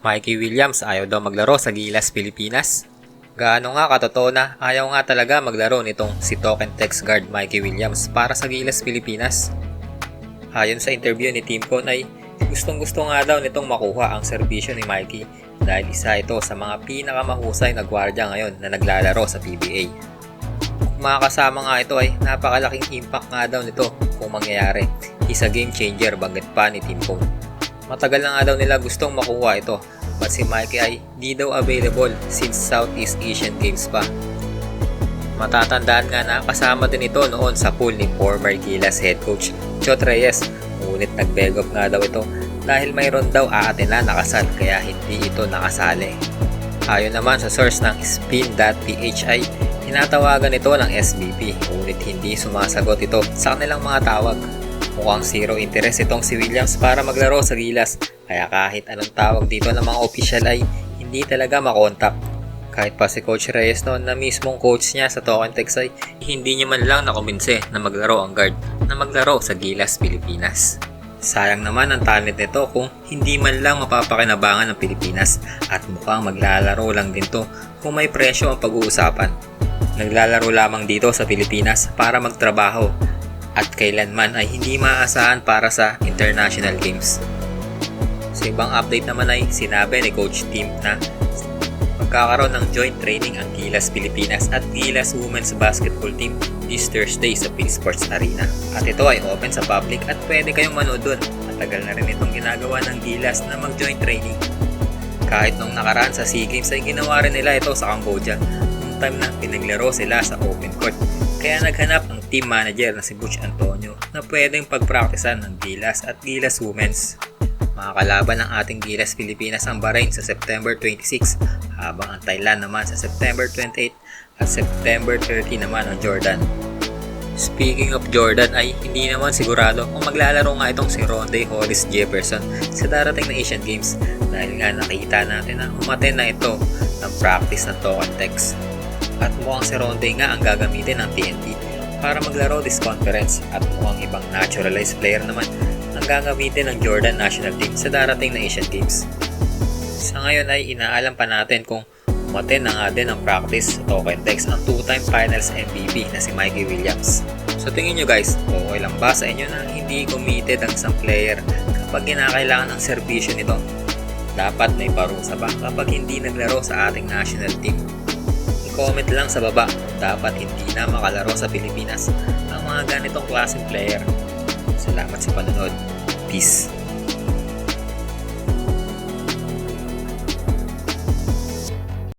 Mikey Williams ayaw daw maglaro sa Gilas, Pilipinas. Gaano nga katotoo na ayaw nga talaga maglaro nitong si Token Text guard Mikey Williams para sa Gilas, Pilipinas. Ayon sa interview ni Team Con ay gustong-gusto nga daw nitong makuha ang serbisyo ni Mikey dahil isa ito sa mga pinakamahusay na gwardiya ngayon na naglalaro sa PBA. Kung makakasama nga ito ay napakalaking impact nga daw nito kung mangyayari. Isa game changer banggit pa ni Team Con. Matagal na nga daw nila gustong makuha ito but si Mikey ay di daw available since Southeast Asian Games pa. Matatandaan nga na kasama din ito noon sa pool ni former Gilas head coach Chot Reyes, ngunit nag-beg off nga daw ito dahil mayroon daw ate na nakasal kaya hindi ito nakasali. Ayon naman sa source ng spin.ph ay tinatawagan ito ng SBP ngunit hindi sumasagot ito sa kanilang mga tawag. Mukhang zero interest itong si Williams para maglaro sa Gilas kaya kahit anong tawag dito ng mga official ay hindi talaga makontak. Kahit pa si Coach Reyes noon na mismong coach niya sa Token Text ay hindi niya man lang nakumbinse na maglaro ang guard na maglaro sa Gilas, Pilipinas. Sayang naman ang talent nito kung hindi man lang mapapakinabangan ng Pilipinas at mukhang maglalaro lang din to kung may presyo ang pag-uusapan. Naglalaro lamang dito sa Pilipinas para magtrabaho at kailanman ay hindi maaasahan para sa international games. Sa ibang update naman ay sinabi ni Coach Tim na magkakaroon ng joint training ang Gilas Pilipinas at Gilas Women's Basketball Team this Thursday sa PhilSports Arena. At ito ay open sa public at pwede kayong manood dun. Matagal na rin itong ginagawa ng Gilas na mag-joint training. Kahit nung nakaraan sa SEA Games ay ginawa rin nila ito sa Cambodia nung time na pinaglaro sila sa open court. Kaya naghanap ang team manager na si Butch Antonio na pwedeng pagpraktisan ng Gilas at Gilas Women's. Makakalaban ng ating Gilas Pilipinas ang Bahrain sa September 26 habang ang Thailand naman sa September 28 at September 30 naman ang Jordan. Speaking of Jordan ay hindi naman sigurado kung maglalaro nga itong si Rondae Hollis Jefferson sa darating na Asian Games dahil nga nakita natin na umaten na ito ng practice ng Token Text. At mukhang si Rondae nga ang gagamitin ng TNT para maglaro this conference at mukhang ibang naturalized player naman ang gagamitin ng Jordan National Team sa darating na Asian Games. Sa ngayon ay inaalam pa natin kung umaten na nga din ang practice sa Token Text ang 2-time finals MVP na si Mikey Williams. So tingin nyo guys, okay lang ba sa inyo na hindi committed ang isang player kapag kinakailangan ng serbisyo nito? Dapat may parusa ba kapag hindi naglaro sa ating national team? I-comment lang sa baba kung dapat hindi na makalaro sa Pilipinas ang mga ganitong klaseng player. Salamat sa panonood. Peace.